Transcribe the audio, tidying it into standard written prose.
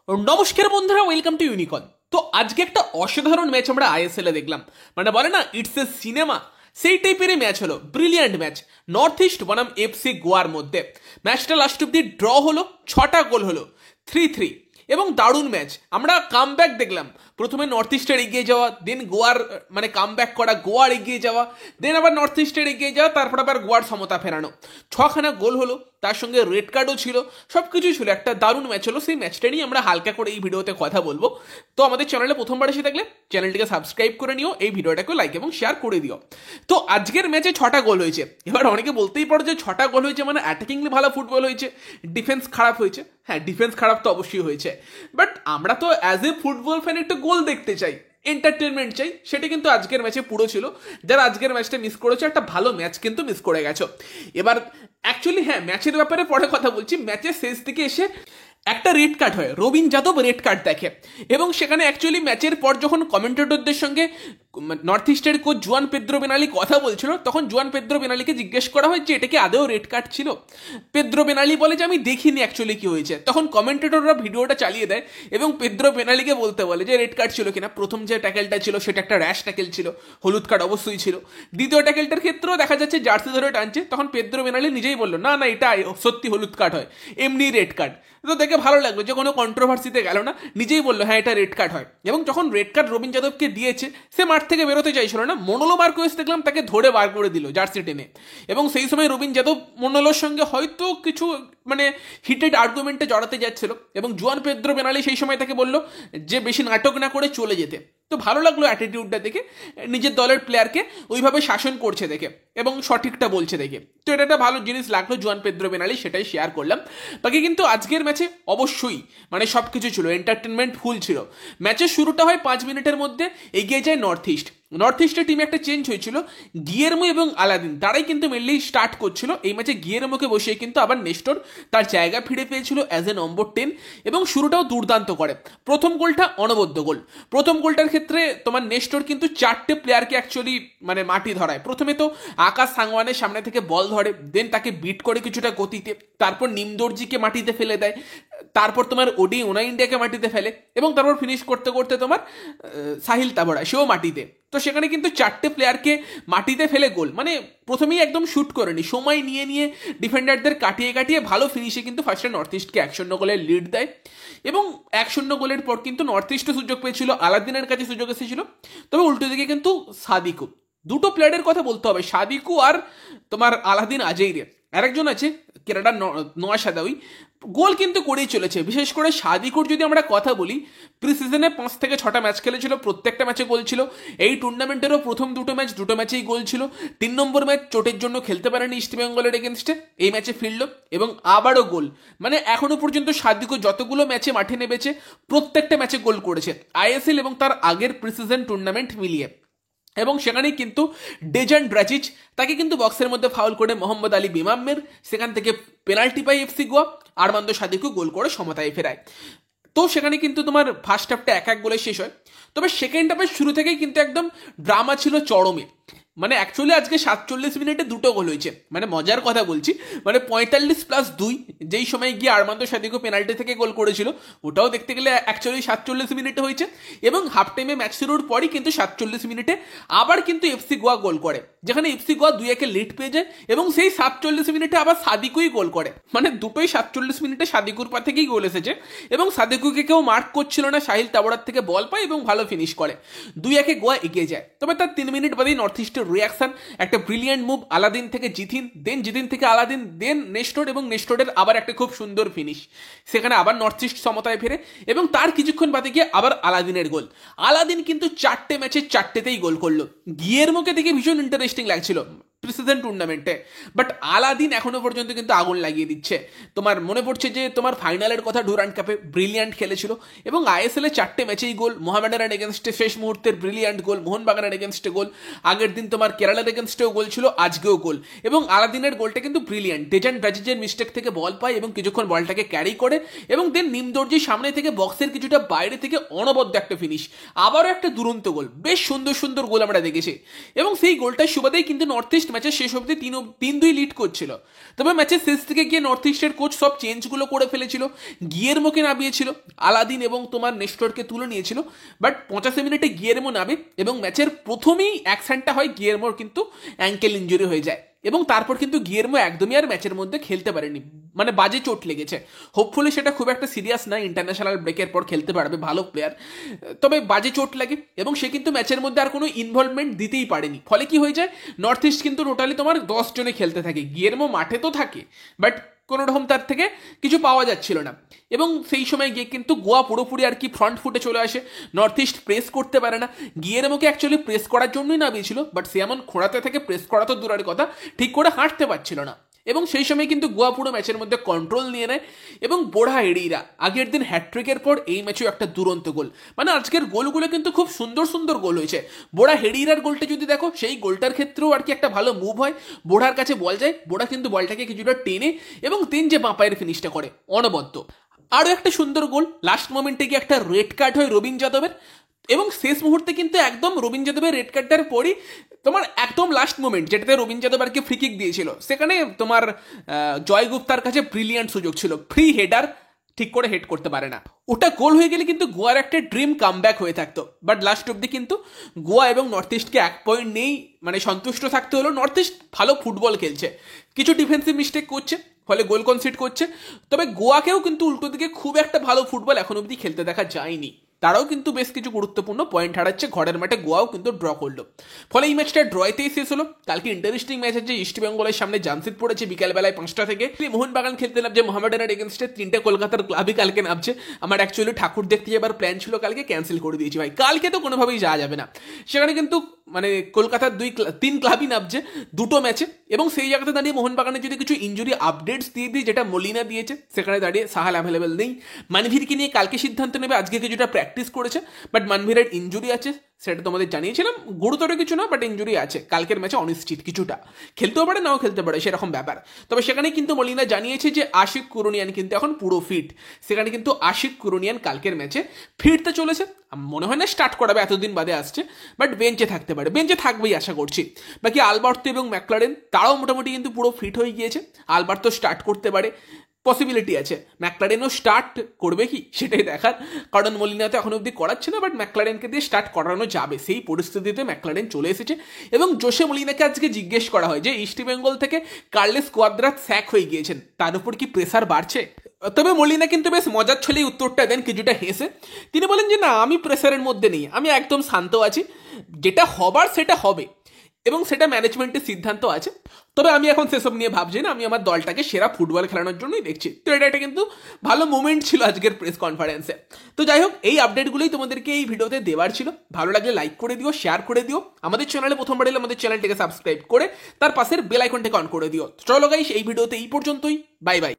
নমস্কার বন্ধুরা, welcome to ইউনিকন। তো আজকে একটা অসাধারণ ম্যাচ আমরা আইএসএল এ দেখলাম। মানে বলে না, ইটস এ সিনেমা, সেই টাইপের ম্যাচ হলো। ব্রিলিয়ান্ট ম্যাচ নর্থ ইস্ট বনাম এফসি গোয়ার মধ্যে। ম্যাচটা লাস্ট অব্দি ড্র হলো, 6টা গোল হলো, 3-3 এবং দারুণ ম্যাচ। আমরা কামব্যাক দেখলাম, প্রথমে নর্থ ইস্টের এগিয়ে যাওয়া, দেন গোয়ার মানে কামব্যাক করা, গোয়ার এগিয়ে যাওয়া, দেন আবার নর্থ ইস্টের এগিয়ে যাওয়া, তারপর আবার গোয়ার সমতা ফেরানো। 6খানা গোল হলো, তার সঙ্গে রেড কার্ডও ছিল, সব কিছুই ছিল। একটা দারুণ ম্যাচ হলো। সেই ম্যাচটা নিয়ে আমরা হালকা করে এই ভিডিওতে কথা বলবো। তো আমাদের চ্যানেলে প্রথমবার এসে থাকলে চ্যানেলটিকে সাবস্ক্রাইব করে নিও, এই ভিডিওটাকে লাইক এবং শেয়ার করে দিও। তো আজকের ম্যাচে 6টা গোল হয়েছে। এবার অনেকে বলতেই পারো যে 6টা গোল হয়েছে মানে অ্যাটাকিংলি ভালো ফুটবল হয়েছে, ডিফেন্স খারাপ হয়েছে। হ্যাঁ, ডিফেন্স খারাপ তো অবশ্যই হয়েছে, বাট আমরা তো অ্যাজ এ ফুটবল ফ্যান একটু গোল দেখতে চাই, এন্টারটেনমেন্ট চাই। সেটা কিন্তু আজকের ম্যাচে পুরো ছিল। যারা আজকের ম্যাচটা মিস করেছে, একটা ভালো ম্যাচ কিন্তু মিস করে গেছো। এবার অ্যাকচুয়ালি হ্যাঁ, ম্যাচের ব্যাপারে পরে কথা বলছি। ম্যাচের শেষ দিকে এসে একটা রেড কার্ড হয়, রবিন যাদব রেড কার্ড দেখে, এবং সেখানে অ্যাকচুয়ালি ম্যাচের পর যখন কমেন্টেটরদের সঙ্গে নর্থ ইস্টের কোচ জুয়ান পেদ্রো বেনালি কথা বলছিল, তখন জুয়ান পেদ্রো বেনালিকে জিজ্ঞেস করা হয় যে এটা কি আদৌ রেড কার্ড ছিল। পেদ্রো বেনালি বলে যে আমি দেখিনি অ্যাকচুয়ালি কি হয়েছে। তখন কমেন্টেটররা ভিডিওটা চালিয়ে দেয় এবং পেদ্রো বেনালিকে বলতে বলে যে রেড কার্ড ছিল কিনা। প্রথম যে ট্যাকেলটা ছিল সেটা একটা র্যাশ ট্যাকেল ছিল, হলুদ কার্ড অবশ্যই ছিল। দ্বিতীয় ট্যাকেলটার ক্ষেত্রেও দেখা যাচ্ছে জার্সি ধরে টানছে, তখন পেদ্রো বেনালি নিজেই বললো না না, এটা সত্যি হলুদ কার্ড হয়, এমনি রেড কার্ড। তো দেখে ভালো লাগলো যে কোনো কন্ট্রোভার্সিতে গেল না, নিজেই বললো হ্যাঁ এটা রেড কার্ড হয়। এবং যখন রেড কার্ড রবিন যাদবকে দিয়েছে, সে মাঠ থেকে বেরোতে চাইছিল না, মনোলো মার্কোয়েস দেখলাম তাকে ধরে বার করে দিল জার্সি টেনে। এবং সেই সময় রবিন যাদব মনোলোর সঙ্গে হয়তো কিছু মানে হিটেড আর্গুমেন্টে জড়াতে যাচ্ছিল, এবং জুয়ান পেদ্রো বেনালি সেই সময় তাকে বললো যে বেশি নাটক না করে চলে যেতে। তো ভালো লাগলো অ্যাটিটিউডটা দেখে, নিজের দলের প্লেয়ারকে ওইভাবে শাসন করছে দেখে এবং সঠিকটা বলছে দেখে। তো এটা একটা ভালো জিনিস লাগলো জুয়ান পেদ্রো বেনালি, সেটাই শেয়ার করলাম। বাকি কিন্তু আজকের ম্যাচে অবশ্যই মানে সব কিছু ছিল, এন্টারটেনমেন্ট ফুল ছিল। ম্যাচের শুরুটা হয় 5 মিনিটের মধ্যে, এগিয়ে যায় নর্থ ইস্ট। নর্থ ইস্টের টিমে একটা চেঞ্জ হয়েছিল, গিয়েরমো এবং আলাদিন তারাই কিন্তু মেনলি স্টার্ট করছিল। এই ম্যাচে গিয়েরমোকে বসিয়ে কিন্তু আবার নেস্টর তার জায়গা ফিরে পেয়েছিল অ্যাজ এ নম্বর 10, এবং শুরুটাও দুর্দান্ত করে। প্রথম গোলটা অনবদ্য গোল। প্রথম গোলটার ক্ষেত্রে তোমার নেস্টর কিন্তু 4টে প্লেয়ারকে অ্যাকচুয়ালি মানে মাটি ধরায়। প্রথমে তো আকাশ সাংওয়ানের সামনে থেকে বল ধরে, দেন তাকে বিট করে কিছুটা গতিতে, তারপর নিমদর্জিকে মাটিতে ফেলে দেয়, তারপর তোমার ওডি ওনা ইন্ডিয়াকে মাটিতে ফেলে, এবং তারপর ফিনিশ করতে করতে তোমার সাহিল তাবড়া সেও মাটিতে। তো সেখানে কিন্তু 4টে প্লেয়ারকে মাটিতে ফেলে গোল, মানে প্রথমেই একদম শুট করেনি, সময় নিয়ে নিয়ে ডিফেন্ডারদের কাটিয়ে কাটিয়ে ভালো ফিনিশে কিন্তু ফার্স্টে নর্থ ইস্টকে 1-0 গোলের লিড দেয়। এবং 1-0 গোলের পর কিন্তু নর্থ ইস্টও সুযোগ পেয়েছিল, আলাদিনের কাছে সুযোগ এসেছিল। তবে উল্টো দিকে কিন্তু সাদিকু, দুটো প্লেয়ারের কথা বলতে হবে, সাদিকু আর তোমার আলাদিন আজেইরে। আরেকজন আছে কেরাডার নোয়া সাদাউই, গোল কিন্তু করেই চলেছে। বিশেষ করে সাদিকুর যদি আমরা কথা বলি, প্রি সিজনে 5 থেকে 6টা ম্যাচ খেলেছিল, প্রত্যেকটা ম্যাচে গোল ছিল। এই টুর্নামেন্টেরও প্রথম দুটো ম্যাচেই গোল ছিল। 3 নম্বর ম্যাচ চোটের জন্য খেলতে পারেনি ইস্ট বেঙ্গলের এগেনস্টে, এই ম্যাচে ফিরল এবং আবারও গোল। মানে এখনো পর্যন্ত সাদিকু যতগুলো ম্যাচে মাঠে নেমেছে প্রত্যেকটা ম্যাচে গোল করেছে, আইএসএল এবং তার আগের প্রি সিজন টুর্নামেন্ট মিলিয়ে। এবং সেখানেই কিন্তু ডেজান ড্রাজিচ তাকে কিন্তু বক্সের মধ্যে ফাউল করে মোহাম্মদ আলী বিমাম্মের, সেখান থেকে পেনাল্টি পাই এফসি গোয়া, আরমান্দো সাদিকু গোল করে সমতায় ফেরায়। তো সেখানে কিন্তু তোমার ফার্স্ট হাফটা 1-1 গোলে শেষ হয়। তবে সেকেন্ড হাফের শুরু থেকেই কিন্তু একদম ড্রামা ছিল চরমে। মানে অ্যাকচুয়ালি আজকে 47 মিনিটে 2টো গোল হয়েছে, মানে মজার কথা বলছি। মানে 45+2 যেই সময় গিয়ে আরমান্দো সাদিকু পেনাল্টি থেকে গোল করেছিল, ওটাও দেখতে গেলে অ্যাকচুয়ালি 47 মিনিটে হয়েছে। এবং হাফ টাইমে ম্যাচ শুরুর পরই কিন্তু 47 মিনিটে আবার কিন্তু এফসি গোয়া গোল করে, যেখানে এফসি গোয়া 2-1 লিড পেয়ে যায়, এবং সেই 47 মিনিটে আবার সাদিকুই গোল করে। মানে দুটোই 47 মিনিটে সাদিকুর পা থেকেই গোল এসেছে, এবং সাদিকুকে কেউ মার্ক করছিল না, সাহিল তাবড়ার থেকে বল পায় এবং ভালো ফিনিশ করে, 2-1 গোয়া এগিয়ে যায়। তবে তার 3 মিনিট বাদেই নর্থ ইস্টের রিয়াকশন, একটা ব্রিলিয়ান্ট মুভ আলাদিন থেকে জিথিন, দেন জিথিন থেকে আলাদিন, দেন নেস্টর, এবং নেস্টরের আবার একটা খুব সুন্দর ফিনিশ। সেখানে আবার নর্থ ইস্ট সমতায় ফেরে, এবং তার কিছুক্ষণ বাদে গিয়ে আবার আলাদিনের গোল। আলাদিন কিন্তু 4টে ম্যাচে 4টেতেই গোল করলো। গিয়েরমোকে দেখে ভীষণ ইন্টারেস্টিং লাগছিল প্রিসিজন টুর্নামেন্টে, বাট আলাদিন এখনো পর্যন্ত কিন্তু আগুন লাগিয়ে দিচ্ছে। তোমার মনে পড়ছে যে তোমার ফাইনালের কথা, ডুরান্ট কাপে ব্রিলিয়ান্ট খেলেছিল, এবং আইএসএল এ 4টে ম্যাচেই গোল। মোহামেডানের এগেনস্টে শেষ মুহূর্তের ব্রিলিয়ান্ট গোল, মোহনবাগানের এগেনস্টে গোল, আগের দিন তোমার কেরালার এগেনস্টেও গোল ছিল, আজকেও গোল। এবং আলাদিনের গোলটা কিন্তু ব্রিলিয়ান্ট, ডেজান ড্রাজিচের মিস্টেক থেকে বল পায় এবং কিছুক্ষণ বলটাকে ক্যারি করে, এবং দেন নিমদর্জি সামনে থেকে বক্সের কিছুটা বাইরে থেকে অনবদ্য একটা ফিনিশ, আবারও একটা দুরন্ত গোল। বেশ সুন্দর সুন্দর গোল আমরা দেখেছি, এবং সেই গোলটার সুবাদেই কিন্তু নর্থ ইস্ট ইস্ট ম্যাচের শেষ অবধি 3-2 লিড করছিল, তবে ম্যাচের শেষ থেকে গিয়ে নর্থ ইস্টের কোচ সব চেঞ্জগুলো করে ফেলেছিল, গিয়েরমোকে নামিয়েছিল, আলাদিন এবং তোমার নেস্টরকে তুলে নিয়েছিল। বাট 85 মিনিটে গিয়েরমো নামে এবং ম্যাচের প্রথমেই অ্যাকশনটা হয় গিয়েরমোর কিন্তু অ্যাঙ্কেল ইঞ্জুরি হয়ে যায়, এবং তারপর কিন্তু গিয়েরমো একদমই আর ম্যাচের মধ্যে খেলতে পারেনি, মানে বাজে চোট লেগেছে। হোপফুলি সেটা খুব একটা সিরিয়াস না, ইন্টারন্যাশনাল ব্রেকের পর খেলতে পারবে, ভালো প্লেয়ার, তবে বাজে চোট লাগে এবং সে কিন্তু ম্যাচের মধ্যে আর কোনো ইনভলভমেন্ট দিতেই পারেনি। ফলে কি হয়ে যায়, নর্থ ইস্ট কিন্তু টোটালি তোমার 10 জনে খেলতে থাকে, গিয়েরমো মাঠে তো থাকে বাট কোনো রকম তার থেকে কিছু পাওয়া যাচ্ছিল না, এবং সেই সময় গিয়ে কিন্তু গোয়া পুরোপুরি আর কি ফ্রন্ট ফুটে চলে আসে, নর্থ ইস্ট প্রেস করতে পারে না। গিয়েরমোকে অ্যাকচুয়ালি প্রেস করার জন্যই নামিয়েছিল, বাট সে এমন খোঁড়াতে থেকে প্রেস করা তো দূরের কথা, ঠিক করে হাঁটতে পারছিল না, এবং সেই সময় কিন্তু গোয়া পুরো ম্যাচের মধ্যে কন্ট্রোল নিয়ে নেয়। এবং বোড়া হেডিরা আগের দিন হ্যাট্রিকের পর এই ম্যাচেও একটা দুরন্ত গোল, মানে আজকের গোলগুলো কিন্তু খুব সুন্দর সুন্দর গোল হয়েছে। বোড়া হেডিরার গোলটা যদি দেখো, সেই গোলটার ক্ষেত্রেও আর কি একটা ভালো মুভ হয়, বোড়ার কাছে বল যায়, বোড়া কিন্তু বলটাকে কিছুটা টেনে এবং যে বাঁ পায়ের ফিনিশটা করে অনবদ্য। আরও একটা সুন্দর গোল, লাস্ট মোমেন্টে গিয়ে একটা রেড কার্ড হয় রবীন যাদবের, এবং শেষ মুহূর্তে কিন্তু একদম রবীন যাদবের রেড কার্ডটার পরই তোমার একদম লাস্ট মোমেন্ট, যেটাতে রবীন যাদব আর কি ফ্রি কিক দিয়েছিল, সেখানে তোমার জয় গুপ্তার কাছে ব্রিলিয়ান্ট সুযোগ ছিল, ফ্রি হেডার, ঠিক করে হেড করতে পারে না, ওটা গোল হয়ে গেলে কিন্তু গোয়ার একটা ড্রিম কামব্যাক হয়ে থাকতো। বাট লাস্ট অব্দি কিন্তু গোয়া এবং নর্থ ইস্টকে 1 পয়েন্ট নেই, মানে সন্তুষ্ট থাকতে হলো। নর্থ ইস্ট ভালো ফুটবল খেলছে, কিছু ডিফেন্সিভ মিস্টেক করছে, ফলে গোল কনসিড করছে, তবে গোয়াকেও কিন্তু উল্টো দিকে খুব একটা ভালো ফুটবল এখন অব্দি খেলতে দেখা যায়নি। তারাও কিন্তু বেশ কিছু গুরুত্বপূর্ণ পয়েন্ট হারাচ্ছে, ঘরের মাঠে গোয়াও কিন্তু ড্র করলো, ফলে এই ম্যাচটা ড্রয়েতেই শেষ হলো। কালকে ইন্টারেস্টিং ম্যাচ আছে, ইস্ট বেঙ্গলের সামনে জামশেদ পড়েছে বিকালবেলায় 5টা থেকে, মোহনবাগান খেলতে নামছে মোহামেডানের এগেনস্টে, 3টে কলকাতার ক্লাবই কালকে নামছে। আমার অ্যাকচুয়ালি ঠাকুর দেখতে যাবার প্ল্যান ছিল, কালকে ক্যান্সেল করে দিয়েছি ভাই, কালকে তো কোনোভাবেই যাওয়া যাবে না। সেখানে কিন্তু মানে কলকাতার 3 ক্লাবই নামছে 2টো ম্যাচে, এবং সেই জায়গাতে দাঁড়িয়ে মোহনবাগানের যদি কিছু ইঞ্জুরি আপডেটস দিয়ে দিই, যেটা মলিনা দিয়েছে, সেখানে দাঁড়িয়ে সাহাল অ্যাভেলেবেল নেই। মানভীরকে নিয়ে কালকে সিদ্ধান্ত নেবে, আজকে কিছুটা প্র্যাকটিস করেছে, বাট মানভীরের ইঞ্জুরি আছে, সেটা তোমাদের জানিয়েছিলাম, গুরুতর কিছু না, বাট ইঞ্জুরি আছে, কালকের ম্যাচে অনিশ্চিত, কিছুটা খেলতেও পারে নাও খেলতে পারে সেরকম ব্যাপার। তবে সেখানে কিন্তু মলিনা জানিয়েছে যে আশিক কুরুনিয়ান কিন্তু এখন পুরো ফিট, সেখানে কিন্তু আশিক কুরুনিয়ান কালকের ম্যাচে ফিরতে চলেছে, মনে হয় না স্টার্ট করাবে, এতদিন বাদে আসছে, বাট বেঞ্চে থাকতে পারে, বেঞ্চে থাকবেই আশা করছি। বাকি আলবার্তো এবং ম্যাকলারেন তারাও মোটামুটি কিন্তু পুরো ফিট হয়ে গিয়েছে, আলবার্তো স্টার্ট করতে পারে, পসিবিলিটি আছে, ম্যাকলারেনও স্টার্ট করবে কি সেটাই দেখার, কারণ মলিনা তো এখন অব্দি করাচ্ছে না, বাট ম্যাকলারেনকে দিয়ে স্টার্ট করানো যাবে, সেই পরিস্থিতিতে ম্যাকলারেন চলে এসেছে। এবং জোসে মলিনাকে আজকে জিজ্ঞেস করা হয় যে ইস্ট বেঙ্গল থেকে কার্লেস কোয়াদ্রাত স্যাক হয়ে গিয়েছেন, তার উপর কি প্রেসার বাড়ছে? তবে মলিনা কিন্তু বেশ মজার ছলেই উত্তরটা দেন, কিছুটা হেসে। তিনি বলেন যে না, আমি প্রেসারের মধ্যে নেই, আমি একদম শান্ত আছি, যেটা হবার সেটা হবে, এবং সেটা ম্যানেজমেন্টের সিদ্ধান্ত আছে, তবে আমি এখন সেসব নিয়ে ভাবছি না, আমি আমার দলটাকে সেরা ফুটবল খেলানোর জন্যই দেখছি। তো এটা কিন্তু ভালো মোমেন্ট ছিল আজকের প্রেস কনফারেন্সে। তো যাই হোক, এই আপডেটগুলোই তোমাদেরকে এই ভিডিওতে দেওয়ার ছিল, ভালো লাগলে লাইক করে দিও, শেয়ার করে দিও, আমাদের চ্যানেলে প্রথমবার এলে আমাদের চ্যানেলটিকে সাবস্ক্রাইব করে তার পাশের বেল আইকনটাকে অন করে দিও। চলো গাইস, এই ভিডিওতে এই পর্যন্তই, বাই বাই।